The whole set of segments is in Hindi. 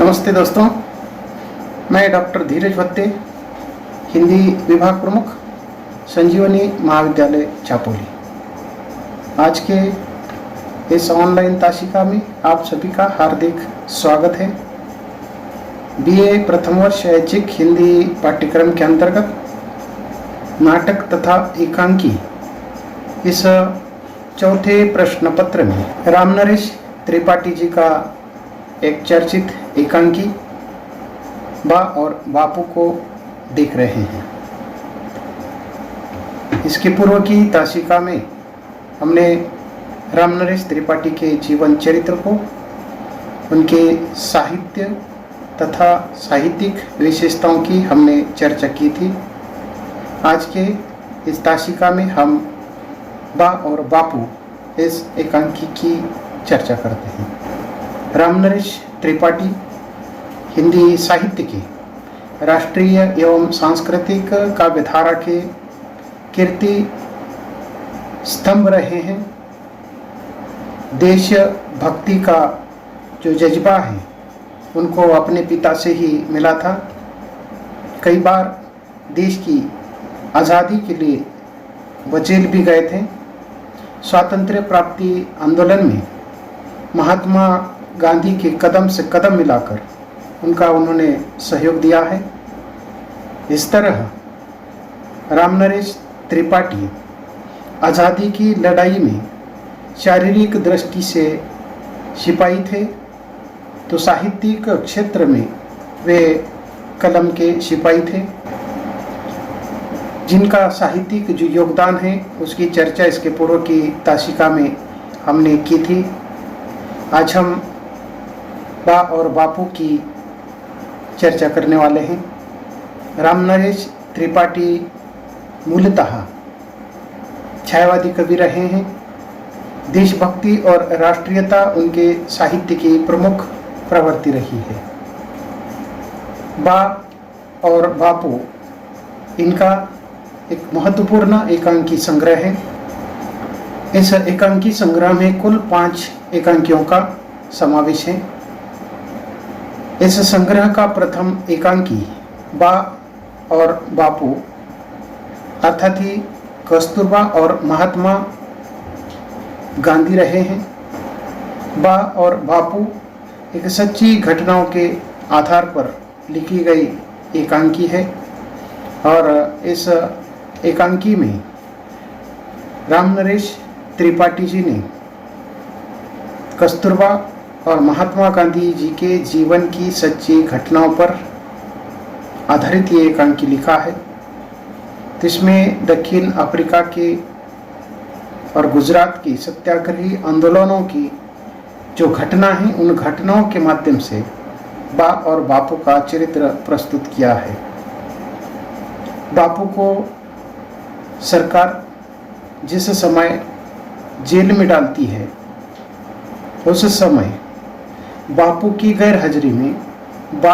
नमस्ते दोस्तों, मैं डॉक्टर धीरज भत्ते, हिंदी विभाग प्रमुख, संजीवनी महाविद्यालय चापोली। आज के इस ऑनलाइन ताशिका में आप सभी का हार्दिक स्वागत है। बीए प्रथम वर्ष ऐच्छिक हिंदी पाठ्यक्रम के अंतर्गत नाटक तथा एकांकी इस चौथे प्रश्न पत्र में रामनरेश त्रिपाठी जी का एक चर्चित एकांकी बा और बापू को देख रहे हैं। इसके पूर्व की ताशिका में हमने रामनरेश त्रिपाठी के जीवन चरित्र को, उनके साहित्य तथा साहित्यिक विशेषताओं की हमने चर्चा की थी। आज के इस ताशिका में हम बा और बापू इस एकांकी की चर्चा करते हैं। रामनरेश त्रिपाठी हिंदी साहित्य के राष्ट्रीय एवं सांस्कृतिक काव्यधारा के कीर्ति स्तंभ रहे हैं। देश भक्ति का जो जज्बा है उनको अपने पिता से ही मिला था। कई बार देश की आज़ादी के लिए वो जेल भी गए थे। स्वातंत्र्य प्राप्ति आंदोलन में महात्मा गांधी के कदम से कदम मिलाकर उनका उन्होंने सहयोग दिया है। इस तरह रामनरेश त्रिपाठी आज़ादी की लड़ाई में शारीरिक दृष्टि से सिपाही थे, तो साहित्यिक क्षेत्र में वे कलम के सिपाही थे। जिनका साहित्यिक जो योगदान है उसकी चर्चा इसके पूर्व की ताशिका में हमने की थी। आज हम बा और बापू की चर्चा करने वाले हैं। रामनरेश त्रिपाठी मूलतः छायावादी कवि रहे हैं। देशभक्ति और राष्ट्रीयता उनके साहित्य की प्रमुख प्रवृत्ति रही है। बा और बापू इनका एक महत्वपूर्ण एकांकी संग्रह है। इस एकांकी संग्रह में कुल 5 एकांकियों का समावेश है। इस संग्रह का प्रथम एकांकी बा और बापू अर्थात ही कस्तूरबा और महात्मा गांधी रहे हैं। बा और बापू एक सच्ची घटनाओं के आधार पर लिखी गई एकांकी है और इस एकांकी में रामनरेश त्रिपाठी जी ने कस्तूरबा और महात्मा गांधी जी के जीवन की सच्ची घटनाओं पर आधारित ये एकांकी लिखा है। तो इसमें दक्षिण अफ्रीका के और गुजरात की सत्याग्रही आंदोलनों की जो घटना है उन घटनाओं के माध्यम से बा और बापू का चरित्र प्रस्तुत किया है। बापू को सरकार जिस समय जेल में डालती है उस समय बापू की गैर हाजिरी में बा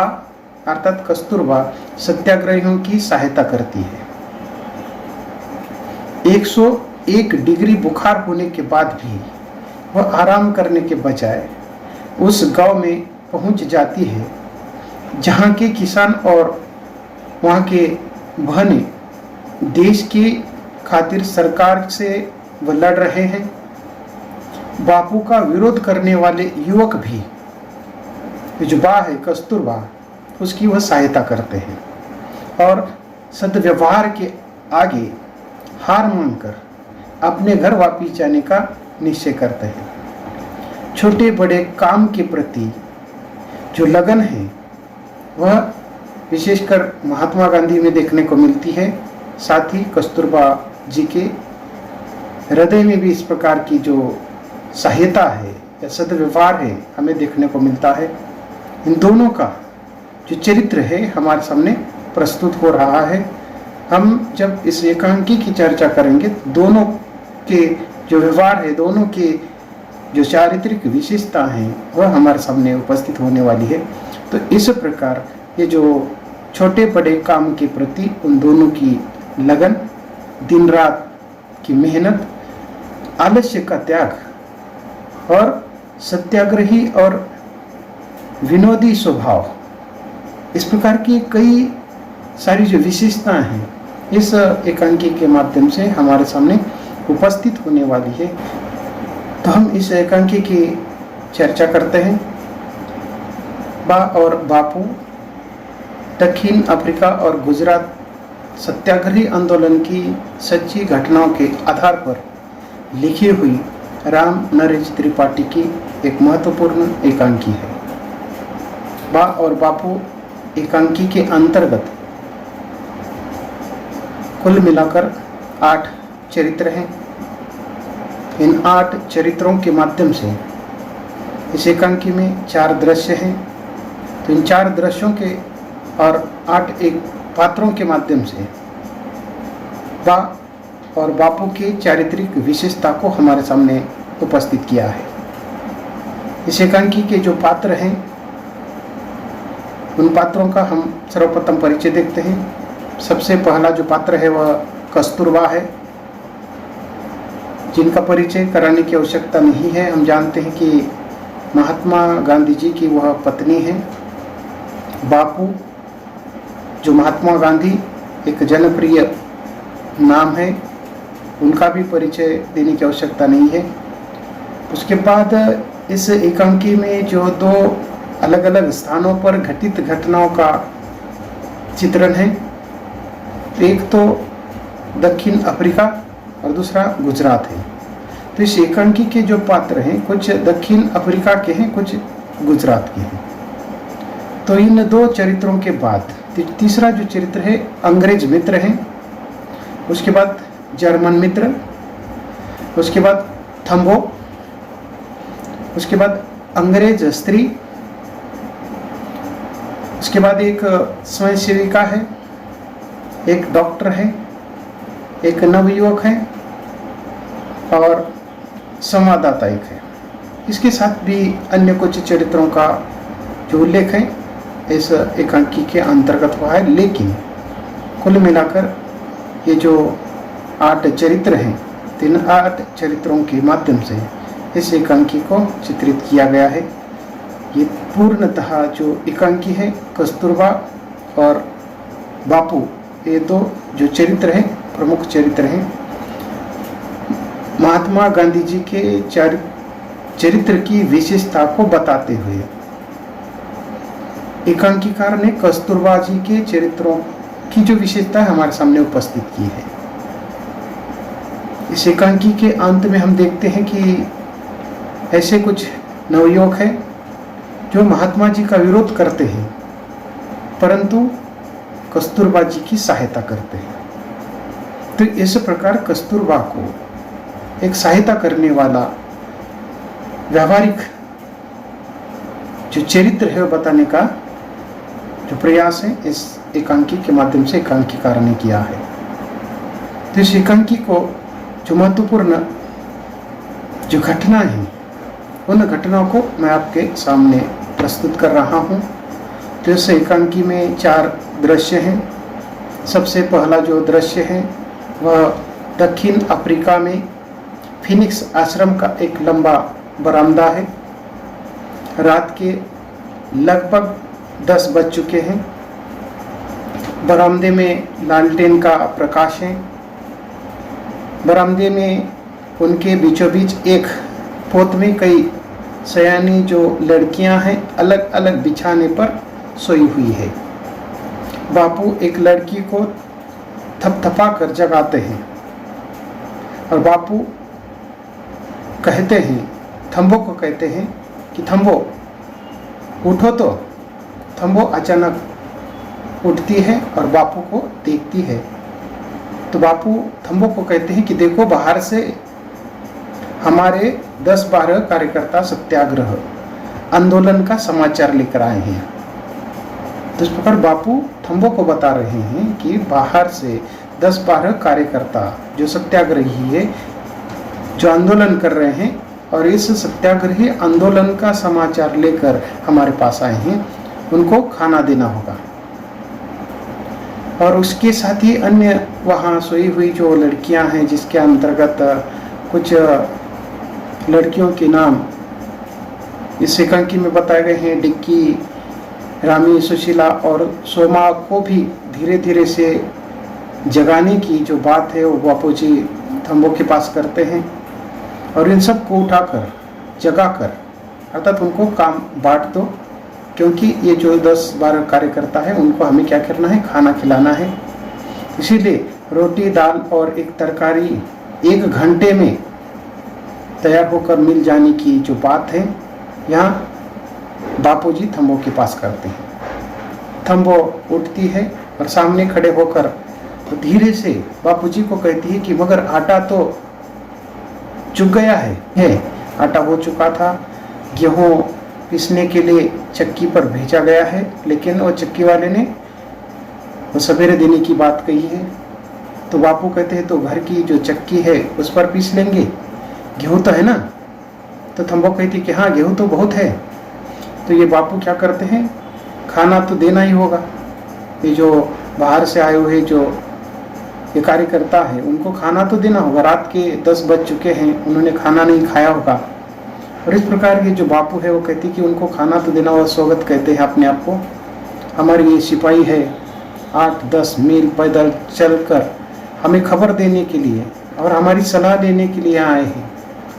अर्थात कस्तूरबा सत्याग्रहियों की सहायता करती है। 101 डिग्री बुखार होने के बाद भी वह आराम करने के बजाय उस गांव में पहुंच जाती है जहां के किसान और वहां के बहने देश की खातिर सरकार से वह लड़ रहे हैं। बापू का विरोध करने वाले युवक भी जो बा है कस्तूरबा उसकी वह सहायता करते हैं और सद्व्यवहार के आगे हार मानकर अपने घर वापिस जाने का निश्चय करते हैं। छोटे बड़े काम के प्रति जो लगन है वह विशेषकर महात्मा गांधी में देखने को मिलती है। साथ ही कस्तूरबा जी के हृदय में भी इस प्रकार की जो सहायता है या सद्व्यवहार है हमें देखने को मिलता है। इन दोनों का जो चरित्र है हमारे सामने प्रस्तुत हो रहा है। हम जब इस एकांकी की चर्चा करेंगे दोनों के जो व्यवहार है, दोनों के जो चारित्रिक विशेषता हैं वह हमारे सामने उपस्थित होने वाली है। तो इस प्रकार ये जो छोटे बड़े काम के प्रति उन दोनों की लगन, दिन रात की मेहनत, आलस्य का त्याग और सत्याग्रही और विनोदी स्वभाव, इस प्रकार की कई सारी जो विशेषताएं हैं इस एकांकी के माध्यम से हमारे सामने उपस्थित होने वाली है। तो हम इस एकांकी की चर्चा करते हैं। बा और बापू दक्षिण अफ्रीका और गुजरात सत्याग्रही आंदोलन की सच्ची घटनाओं के आधार पर लिखी हुई राम नरेश त्रिपाठी की एक महत्वपूर्ण एकांकी है। बा और बापू एकांकी के अंतर्गत कुल मिलाकर 8 चरित्र हैं। इन 8 चरित्रों के माध्यम से इस एकांकी में 4 दृश्य हैं। तो इन 4 दृश्यों के और 8 एक पात्रों के माध्यम से बा और बापू की चारित्रिक विशेषता को हमारे सामने उपस्थित किया है। इस एकांकी के जो पात्र हैं उन पात्रों का हम सर्वप्रथम परिचय देखते हैं। सबसे पहला जो पात्र है वह कस्तूरबा है, जिनका परिचय कराने की आवश्यकता नहीं है। हम जानते हैं कि महात्मा गांधी जी की वह पत्नी है। बापू जो महात्मा गांधी एक जनप्रिय नाम है, उनका भी परिचय देने की आवश्यकता नहीं है। उसके बाद इस एकांकी में जो 2 अलग अलग स्थानों पर घटित घटनाओं का चित्रण है, एक तो दक्षिण अफ्रीका और दूसरा गुजरात है। तो इस एकांकी के जो पात्र हैं कुछ दक्षिण अफ्रीका के हैं, कुछ गुजरात के हैं। तो इन 2 चरित्रों के बाद तीसरा जो चरित्र है अंग्रेज मित्र हैं, उसके बाद जर्मन मित्र, उसके बाद थम्बो, उसके बाद अंग्रेज स्त्री, उसके बाद एक स्वयं सेविका है, एक डॉक्टर है, एक नवयुवक है और संवाददाता एक है। इसके साथ भी अन्य कुछ चरित्रों का जो उल्लेख है इस एकांकी के अंतर्गत हुआ है। लेकिन कुल मिलाकर ये जो 8 चरित्र हैं, इन 8 चरित्रों के माध्यम से इस एकांकी को चित्रित किया गया है। ये पूर्णतः जो एकांकी है कस्तूरबा और बापू, ये 2 जो चरित्र हैं प्रमुख चरित्र हैं, महात्मा गांधी जी के चरित्र की विशेषता को बताते हुए एकांकीकार ने कस्तूरबा जी के चरित्रों की जो विशेषता हमारे सामने उपस्थित की है। इस एकांकी के अंत में हम देखते हैं कि ऐसे कुछ नवयुवक हैं जो महात्मा जी का विरोध करते हैं, परंतु कस्तूरबा जी की सहायता करते हैं। तो इस प्रकार कस्तूरबा को एक सहायता करने वाला व्यावहारिक जो चरित्र है वो बताने का जो प्रयास है इस एकांकी के माध्यम से एकांकीकार ने किया है। तो इस एकांकी को जो महत्वपूर्ण जो घटना है उन घटनाओं को मैं आपके सामने प्रस्तुत कर रहा हूँ। तो इस एकांकी में 4 दृश्य हैं। सबसे पहला जो दृश्य है वह दक्षिण अफ्रीका में फिनिक्स आश्रम का एक लंबा बरामदा है। रात के लगभग 10 बज चुके हैं। बरामदे में लालटेन का प्रकाश है। बरामदे में उनके बीचों बीच एक पोत में कई सयानी जो लड़कियां हैं अलग अलग बिछाने पर सोई हुई है। बापू एक लड़की को थपथपा कर जगाते हैं और बापू कहते हैं, थम्बो को कहते हैं कि थम्बो उठो। तो थम्बो अचानक उठती है और बापू को देखती है। तो बापू थम्बो को कहते हैं कि देखो, बाहर से हमारे 10-12 कार्यकर्ता सत्याग्रह आंदोलन का समाचार लेकर आए हैं। तो इस प्रकार बापू थम्बो को बता रहे हैं कि बाहर से 10-12 कार्यकर्ता जो सत्याग्रही है, जो आंदोलन कर रहे हैं और इस सत्याग्रही आंदोलन का समाचार लेकर हमारे पास आए हैं, उनको खाना देना होगा। और उसके साथ ही अन्य वहाँ सोई हुई जो लड़कियां हैं, जिसके अंतर्गत कुछ लड़कियों के नाम इस एकांकी में बताए गए हैं डिक्की, रामी, सुशीला और सोमा को भी धीरे धीरे से जगाने की जो बात है वो बापूजी थम्बो के पास करते हैं और इन सब को उठाकर जगाकर, अर्थात उनको काम बांट दो, क्योंकि ये जो 10-12 कार्यकर्ता है उनको हमें क्या करना है, खाना खिलाना है। इसीलिए रोटी, दाल और एक तरकारी 1 घंटे में तैयार होकर मिल जाने की जो बात है यहाँ बापूजी थम्बो के पास करते हैं। थम्बो उठती है और सामने खड़े होकर तो धीरे से बापूजी को कहती है कि मगर आटा तो चुक गया है। आटा हो चुका था, गेहूँ पीसने के लिए चक्की पर भेजा गया है, लेकिन वो चक्की वाले ने वो सवेरे देने की बात कही है। तो बापू कहते हैं तो घर की जो चक्की है उस पर पीस लेंगे, गेहूँ तो है ना। तो थम्बो कहती है कि हाँ गेहूँ तो बहुत है। तो ये बापू क्या करते हैं, खाना तो देना ही होगा। ये जो बाहर से आए हुए जो ये कार्यकर्ता है उनको खाना तो देना होगा। रात के 10 बज चुके हैं, उन्होंने खाना नहीं खाया होगा। और इस प्रकार के जो बापू है वो कहती कि उनको खाना तो देना होगा। स्वागत कहते हैं अपने आप को। हमारे ये सिपाही है 8-10 मील पैदल चलकर हमें खबर देने के लिए और हमारी सलाह लेने के लिए आए हैं,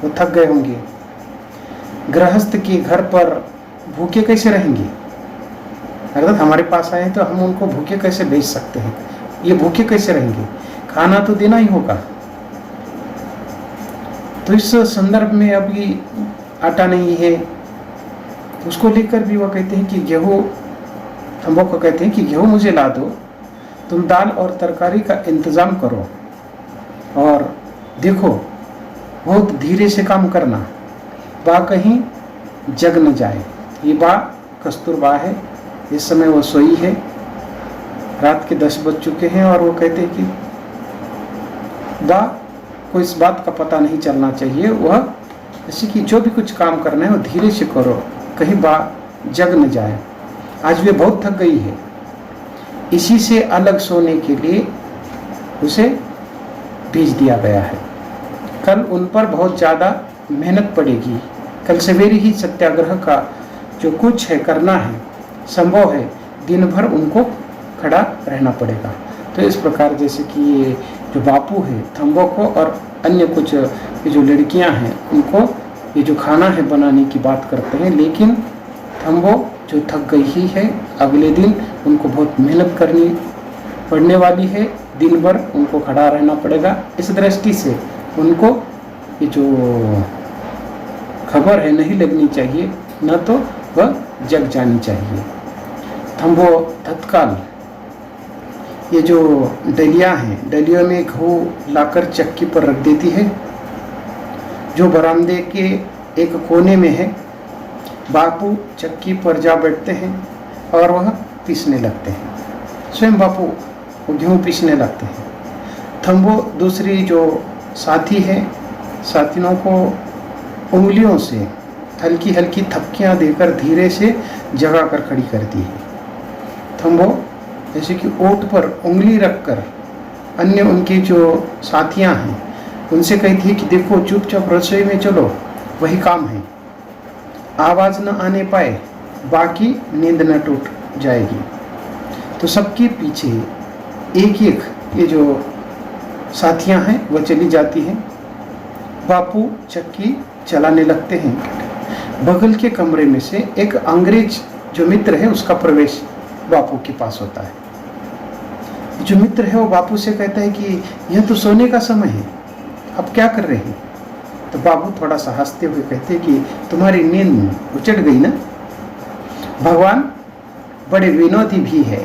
वो थक गए होंगे। गृहस्थ के घर पर भूखे कैसे रहेंगे, अर्थात हमारे पास आए तो हम उनको भूखे कैसे भेज सकते हैं, ये भूखे कैसे रहेंगे, खाना तो देना ही होगा। तो इस संदर्भ में अभी आटा नहीं है, उसको लेकर भी वह कहते हैं कि गेहूँ, थम्बो को कहते हैं कि गेहूँ मुझे ला दो, तुम दाल और तरकारी का इंतज़ाम करो और देखो बहुत धीरे से काम करना, बा कहीं जग न जाए। ये बा कस्तूरबा है, इस समय वो सोई है, रात के 10 बज चुके हैं और वो कहते हैं कि बा को इस बात का पता नहीं चलना चाहिए, वह जैसे कि जो भी कुछ काम करना है वो धीरे से करो, कहीं बा जग न जाए। आज वे बहुत थक गई है, इसी से अलग सोने के लिए उसे भेज दिया गया है। कल उन पर बहुत ज़्यादा मेहनत पड़ेगी, कल सवेरे ही सत्याग्रह का जो कुछ है करना है, संभव है दिन भर उनको खड़ा रहना पड़ेगा। तो इस प्रकार जैसे कि ये जो बापू है थम्बो को और अन्य कुछ ये जो लड़कियां हैं उनको ये जो खाना है बनाने की बात करते हैं, लेकिन थम्बो जो थक गई ही है, अगले दिन उनको बहुत मेहनत करनी पड़ने वाली है, दिन भर उनको खड़ा रहना पड़ेगा। इस दृष्टि से उनको ये जो खबर है नहीं लगनी चाहिए, न तो वह जग जानी चाहिए। थम्बो तत्काल ये जो डलिया हैं, डलियों में घी लाकर चक्की पर रख देती है, जो बरामदे के एक कोने में है। बापू चक्की पर जा बैठते हैं और वह पीसने लगते हैं, स्वयं बापू गेहूँ पीसने लगते हैं। थम्बो दूसरी जो साथी है, साथियों को उंगलियों से हल्की हल्की थपकियाँ देकर धीरे से जगा कर खड़ी करती है। थम्बो जैसे कि ओठ पर उंगली रखकर अन्य उनके जो साथियां हैं उनसे कहती है कि देखो चुपचाप रसोई में चलो, वही काम है, आवाज़ न आने पाए, बाकी नींद न टूट जाएगी। तो सबके पीछे एक एक ये जो साथियां हैं वह चली जाती हैं। बापू चक्की चलाने लगते हैं। बगल के कमरे में से एक अंग्रेज जो मित्र है उसका प्रवेश बापू के पास होता है। जो मित्र है वो बापू से कहता है कि यह तो सोने का समय है, अब क्या कर रहे हैं। तो बापू थोड़ा सा हंसते हुए कहते हैं कि तुम्हारी नींद उचट गई ना, भगवान बड़े विनोदी भी है।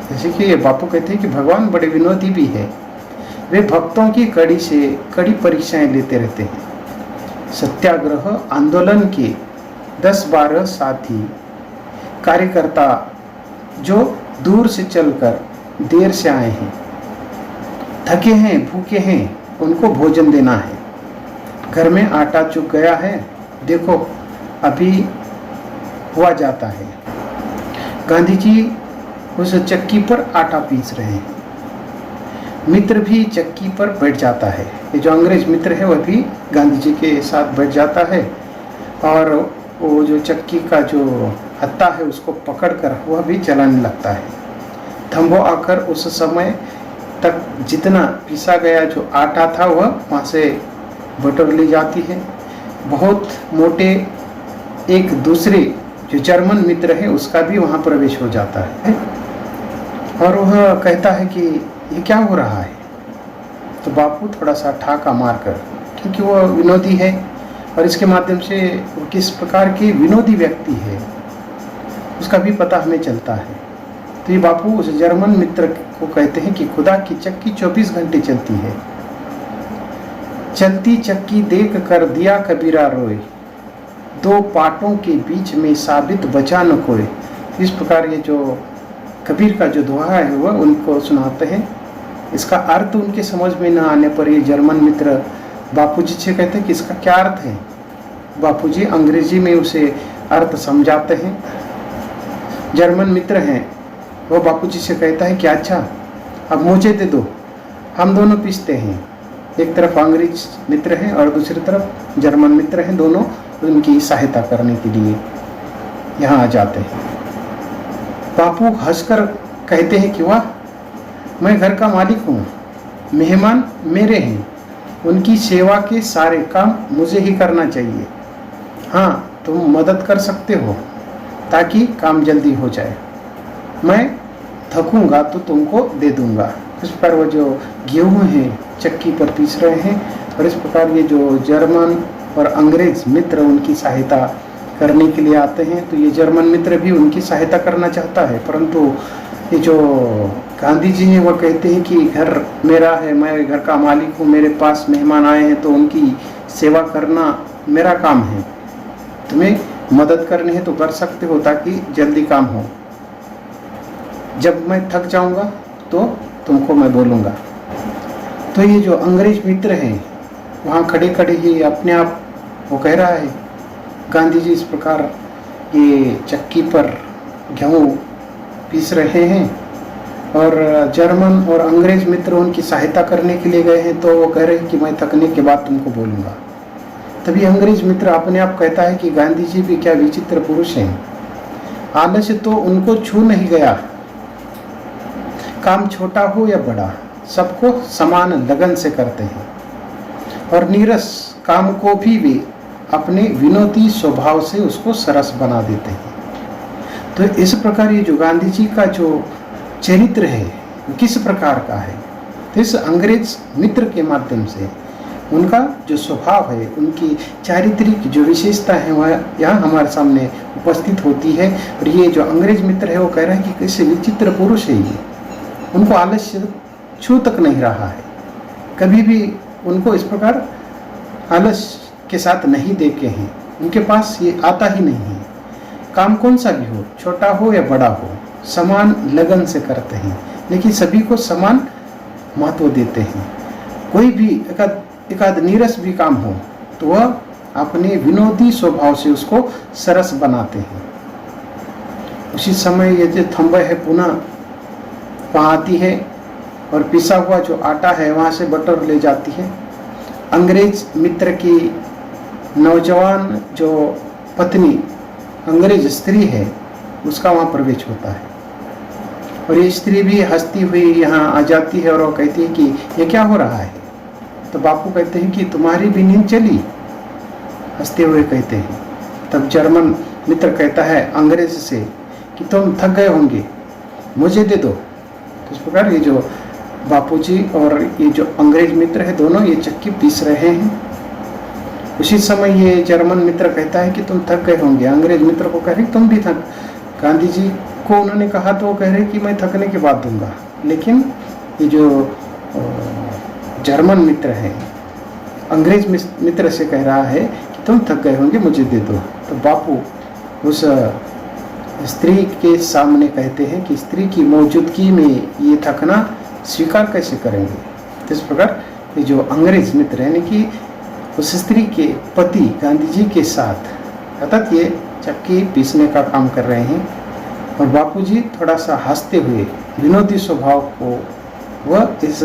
जैसे कि ये बापू कहते हैं कि भगवान बड़े विनोदी भी है, वे भक्तों की कड़ी से कड़ी परीक्षाएं लेते रहते हैं। सत्याग्रह आंदोलन के 10-12 साथी कार्यकर्ता जो दूर से चलकर देर से आए हैं, थके हैं, भूखे हैं, उनको भोजन देना है। घर में आटा चुक गया है, देखो अभी हुआ जाता है। गांधी जी उस चक्की पर आटा पीस रहे हैं। मित्र भी चक्की पर बैठ जाता है। ये जो अंग्रेज मित्र है वह भी गांधी जी के साथ बैठ जाता है और वो जो चक्की का जो हत्ता है उसको पकड़कर वह भी चलाने लगता है। थम्बो आकर उस समय तक जितना पिसा गया जो आटा था वह वहाँ से बटोर ली जाती है। बहुत मोटे एक दूसरे जो जर्मन मित्र है उसका भी वहाँ प्रवेश हो जाता है और वह कहता है कि ये क्या हो रहा है। तो बापू थोड़ा सा ठाका मारकर, क्योंकि वह विनोदी है और इसके माध्यम से वो किस प्रकार की विनोदी व्यक्ति है उसका भी पता हमें चलता है। तो ये बापू उस जर्मन मित्र को कहते हैं कि खुदा की चक्की 24 घंटे चलती है, चलती चक्की देख कर दिया कबीरा रोए, दो पाटों के बीच में साबित बचा न कोई। इस प्रकार ये जो कबीर का जो दोहा है वह उनको सुनाते हैं। इसका अर्थ उनके समझ में न आने पर ये जर्मन मित्र बापूजी से कहते हैं कि इसका क्या अर्थ है। बापूजी अंग्रेजी में उसे अर्थ समझाते हैं। जर्मन मित्र हैं वो बापूजी से कहता है कि अच्छा अब मुझे दे दो, हम दोनों पीसते हैं। एक तरफ अंग्रेज मित्र हैं और दूसरी तरफ जर्मन मित्र हैं, दोनों उनकी सहायता करने के लिए यहाँ आ जाते हैं। बापू हंसकर कहते हैं कि वाह, मैं घर का मालिक हूँ, मेहमान मेरे हैं, उनकी सेवा के सारे काम मुझे ही करना चाहिए। हाँ, तुम मदद कर सकते हो ताकि काम जल्दी हो जाए। मैं थकूंगा तो तुमको दे दूंगा। इस प्रकार वो जो गेहूँ हैं चक्की पर पीस रहे हैं और इस प्रकार ये जो जर्मन और अंग्रेज मित्र उनकी सहायता करने के लिए आते हैं। तो ये जर्मन मित्र भी उनकी सहायता करना चाहता है, परंतु ये जो गांधी जी हैं वह कहते हैं कि घर मेरा है, मैं घर का मालिक हूँ, मेरे पास मेहमान आए हैं तो उनकी सेवा करना मेरा काम है, तुम्हें मदद करनी है तो कर सकते हो ताकि जल्दी काम हो। जब मैं थक जाऊंगा तो तुमको मैं बोलूँगा। तो ये जो अंग्रेज मित्र हैं वहाँ खड़े खड़े ही अपने आप वो कह रहा है, गांधी जी इस प्रकार ये चक्की पर गेहूँ पीस रहे हैं और जर्मन और अंग्रेज मित्र उनकी सहायता करने के लिए गए हैं, तो वो कह रहे हैं कि मैं थकने के बाद तुमको बोलूँगा। तभी अंग्रेज मित्र अपने आप कहता है कि गांधी जी भी क्या विचित्र पुरुष हैं, आलस्य तो उनको छू नहीं गया। काम छोटा हो या बड़ा सबको समान लगन से करते हैं और नीरस काम को भी वे अपने विनोदी स्वभाव से उसको सरस बना देते हैं। तो इस प्रकार ये जो गांधी जी का जो चरित्र है किस प्रकार का है, तो इस अंग्रेज मित्र के माध्यम से उनका जो स्वभाव है, उनकी चारित्रिक जो विशेषता है वह यहाँ हमारे सामने उपस्थित होती है। और ये जो अंग्रेज मित्र है वो कह रहे हैं कि कैसे विचित्र पुरुष है ये, उनको आलस्य छू तक नहीं रहा है, कभी भी उनको इस प्रकार आलस्य के साथ नहीं देखे हैं, उनके पास ये आता ही नहीं है। काम कौन सा भी हो, छोटा हो या बड़ा हो, समान लगन से करते हैं, लेकिन सभी को समान महत्व देते हैं। कोई भी एकाध नीरस भी काम हो तो वह अपने विनोदी स्वभाव से उसको सरस बनाते हैं। उसी समय ये जो थम्बे है पुनः वहाँ आती है और पिसा हुआ जो आटा है वहाँ से बटोर ले जाती है। अंग्रेज मित्र की नौजवान जो पत्नी अंग्रेज स्त्री है उसका वहाँ प्रवेश होता है और ये स्त्री भी हंसती हुई यहाँ आ जाती है और वो कहती है कि ये क्या हो रहा है। तो बापू कहते हैं कि तुम्हारी भी नींद चली, हंसते हुए कहते हैं। तब जर्मन मित्र कहता है अंग्रेज से कि तुम थक गए होंगे, मुझे दे दो। तो इस प्रकार ये जो बापूजी और ये जो अंग्रेज मित्र है दोनों ये चक्की पीस रहे हैं। उसी समय ये जर्मन मित्र कहता है कि तुम थक गए होंगे, अंग्रेज मित्र को कह रहे तुम भी थक। गांधी जी को उन्होंने कहा तो वो कह रहे कि मैं थकने के बाद दूंगा, लेकिन ये जो जर्मन मित्र है अंग्रेज मित्र से कह रहा है कि तुम थक गए होंगे, मुझे दे दो। तो बापू उस स्त्री के सामने कहते हैं कि स्त्री की मौजूदगी में ये थकना स्वीकार कैसे करेंगे। तो इस प्रकार ये जो अंग्रेज मित्र यानी कि उस स्त्री के पति गांधी जी के साथ अर्थात ये चक्की पीसने का काम कर रहे हैं और बापूजी थोड़ा सा हंसते हुए विनोदी स्वभाव को वह इस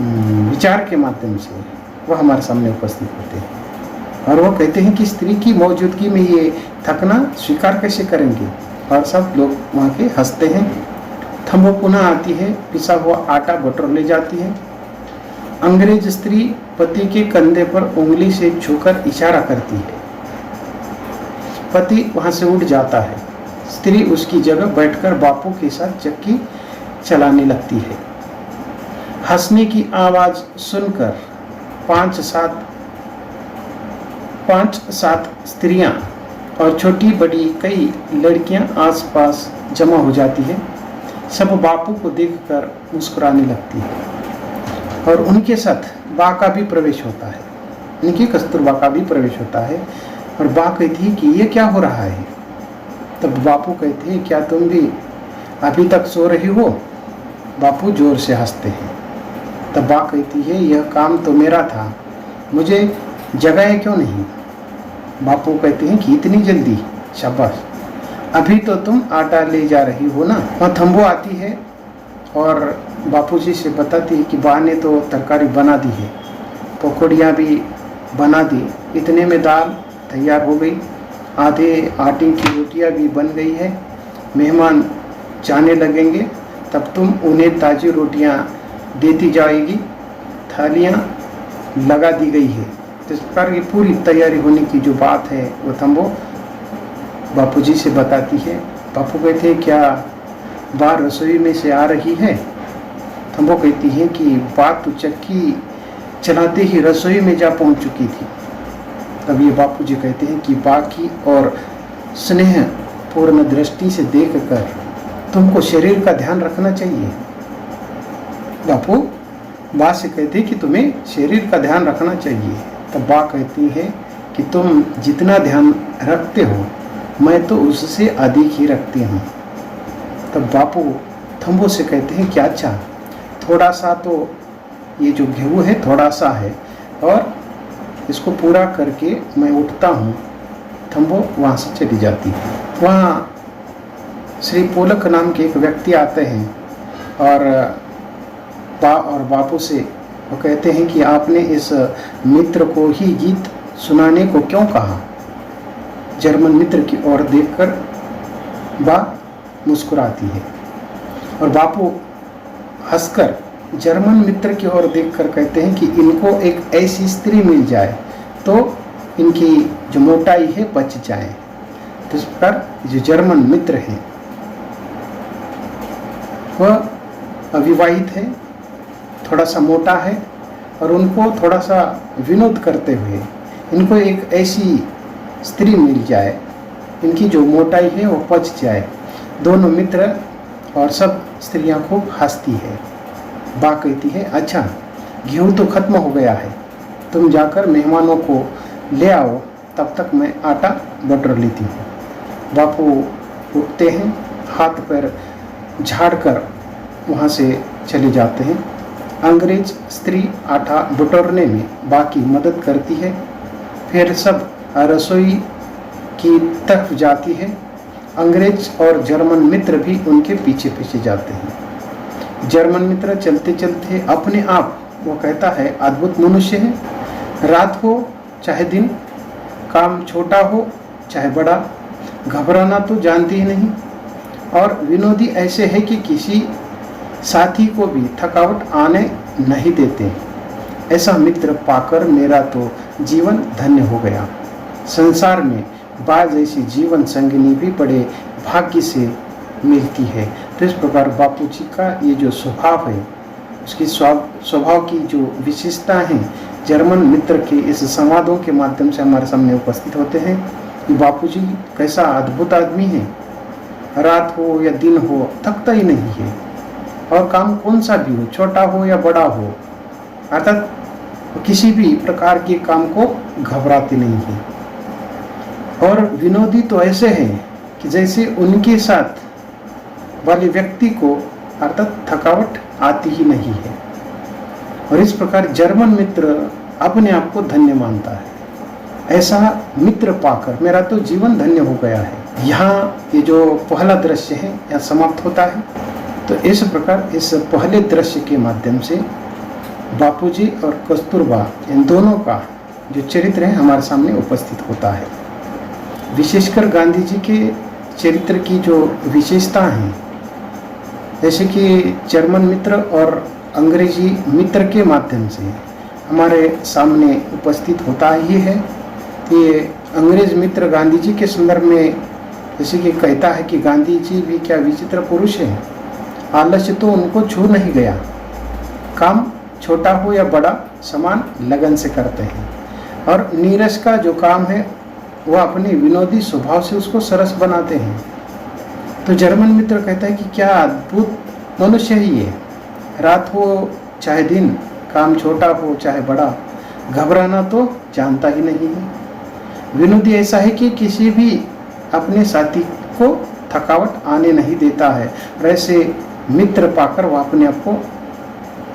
विचार के माध्यम से वह हमारे सामने उपस्थित होते हैं। और वो कहते हैं कि स्त्री की मौजूदगी में ये थकना स्वीकार कैसे करेंगे, और सब लोग वहाँ के हंसते हैं। थम्बो पुनः आती है, पिसा हुआ आटा बटोर ले जाती है। अंग्रेज स्त्री पति के कंधे पर उंगली से छूकर इशारा करती है। पति वहाँ से उठ जाता है। स्त्री उसकी जगह बैठकर बापू के साथ चक्की चलाने लगती है। हंसने की आवाज़ सुनकर पांच सात स्त्रियां और छोटी बड़ी कई लड़कियां आसपास जमा हो जाती है। सब बापू को देखकर मुस्कुराने लगती है और उनके साथ बा का भी प्रवेश होता है, उनकी कस्तूरबा का भी प्रवेश होता है। और बा कहती है कि ये क्या हो रहा है। तब बापू कहते हैं, क्या तुम भी अभी तक सो रही हो। बापू जोर से हंसते हैं। तब बा कहती है, यह काम तो मेरा था, मुझे जगाए क्यों नहीं। बापू कहते हैं कि इतनी जल्दी, शाबाश, अभी तो तुम आटा ले जा रही हो ना। वहाँ थम्बो आती है और बापूजी से बताती है कि बा ने तो तरकारी बना दी है, पकौड़ियाँ भी बना दी, इतने में दाल तैयार हो गई, आधे आटे की रोटियाँ भी बन गई है, मेहमान जाने लगेंगे तब तुम उन्हें ताज़ी रोटियाँ देती जाएगी, थालियाँ लगा दी गई है। तो इस प्रकार की पूरी तैयारी होने की जो बात है वो थम्बो बापूजी से बताती है। बापू कहते हैं, क्या बाहर रसोई में से आ रही है। थम्बो कहती है कि बात तो चक्की चलाते ही रसोई में जा पहुंच चुकी थी। तब ये बापूजी कहते हैं कि बाकी और स्नेह पूर्ण दृष्टि से देखकर तुमको शरीर का ध्यान रखना चाहिए। बापू बा से कहते हैं कि तुम्हें शरीर का ध्यान रखना चाहिए। तब बा कहती है कि तुम जितना ध्यान रखते हो मैं तो उससे अधिक ही रखती हूँ। तब बापू थम्बो से कहते हैं कि अच्छा, थोड़ा सा तो ये जो गेहूँ है थोड़ा सा है और इसको पूरा करके मैं उठता हूँ। थम्बो वहाँ से चली जाती है। वहाँ श्री पोलक नाम के एक व्यक्ति आते हैं और बा और बापू से वो कहते हैं कि आपने इस मित्र को ही गीत सुनाने को क्यों कहा। जर्मन मित्र की ओर देखकर बा मुस्कुराती है और बापू हंसकर जर्मन मित्र की ओर देखकर कहते हैं कि इनको एक ऐसी स्त्री मिल जाए तो इनकी जो मोटाई है बच जाए। तो इस प्रकार जो जर्मन मित्र हैं वह अविवाहित है, थोड़ा सा मोटा है और उनको थोड़ा सा विनोद करते हुए इनको एक ऐसी स्त्री मिल जाए, इनकी जो मोटाई है वो पच जाए। दोनों मित्र और सब स्त्रियां खूब हंसती है। बा कहती है, अच्छा गेहूँ तो खत्म हो गया है, तुम जाकर मेहमानों को ले आओ, तब तक मैं आटा बटोर लेती हूँ। बापू उठते हैं, हाथ पैर झाड़कर वहाँ से चले जाते हैं। अंग्रेज स्त्री आटा बटोरने में बाकी मदद करती है। फिर सब रसोई की तरफ जाती है। अंग्रेज और जर्मन मित्र भी उनके पीछे पीछे जाते हैं। जर्मन मित्र चलते चलते अपने आप, वो कहता है, अद्भुत मनुष्य है। रात हो चाहे दिन, काम छोटा हो चाहे बड़ा, घबराना तो जानती ही नहीं और विनोदी ऐसे है कि किसी साथी को भी थकावट आने नहीं देते। ऐसा मित्र पाकर मेरा तो जीवन धन्य हो गया। संसार में बा जैसी जीवन संगिनी भी बड़े भाग्य से मिलती है। तो इस प्रकार बापू जी का ये जो स्वभाव है, उसकी स्वभाव की जो विशेषता है, जर्मन मित्र के इस संवादों के माध्यम से हमारे सामने उपस्थित होते हैं कि बापू जी कैसा अद्भुत आदमी है। रात हो या दिन हो थकता ही नहीं है और काम कौन सा भी हो, छोटा हो या बड़ा हो, अर्थात किसी भी प्रकार के काम को घबराते नहीं है। और विनोदी तो ऐसे हैं कि जैसे उनके साथ वाले व्यक्ति को अर्थात थकावट आती ही नहीं है। और इस प्रकार जर्मन मित्र अपने आप को धन्य मानता है। ऐसा मित्र पाकर मेरा तो जीवन धन्य हो गया है। यहाँ ये जो पहला दृश्य है यहाँ समाप्त होता है। तो इस प्रकार इस पहले दृश्य के माध्यम से बापूजी और कस्तूरबा इन दोनों का जो चरित्र है हमारे सामने उपस्थित होता है। विशेषकर गांधी जी के चरित्र की जो विशेषता हैं, जैसे कि जर्मन मित्र और अंग्रेजी मित्र के माध्यम से हमारे सामने उपस्थित होता ही है। ये अंग्रेज मित्र गांधी जी के संदर्भ में जैसे कि कहता है कि गांधी जी भी क्या विचित्र पुरुष हैं, आलस्य तो उनको छू नहीं गया, काम छोटा हो या बड़ा समान लगन से करते हैं, और नीरस का जो काम है वह अपने विनोदी स्वभाव से उसको सरस बनाते हैं। तो जर्मन मित्र कहता है कि क्या अद्भुत मनुष्य ही ये, रात हो चाहे दिन, काम छोटा हो चाहे बड़ा, घबराना तो जानता ही नहीं है। विनोदी ऐसा है कि किसी भी अपने साथी को थकावट आने नहीं देता है, और ऐसे मित्र पाकर वह अपने आप को,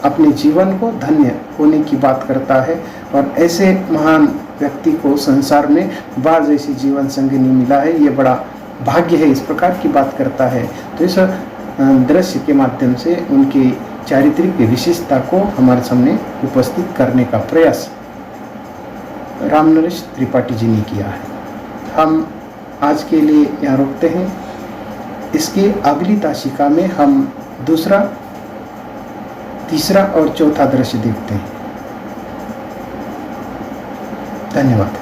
अपने जीवन को धन्य होने की बात करता है। और ऐसे महान व्यक्ति को संसार में बाज जैसी जीवन संगिनी मिला है, ये बड़ा भाग्य है, इस प्रकार की बात करता है। तो इस दृश्य के माध्यम से उनकी चारित्रिक विशेषता को हमारे सामने उपस्थित करने का प्रयास रामनरेश त्रिपाठी जी ने किया है। हम आज के लिए यहाँ रोकते हैं। इसके अगली ताशिका में हम दूसरा, तीसरा और चौथा दृश्य देखते हैं। धन्यवाद।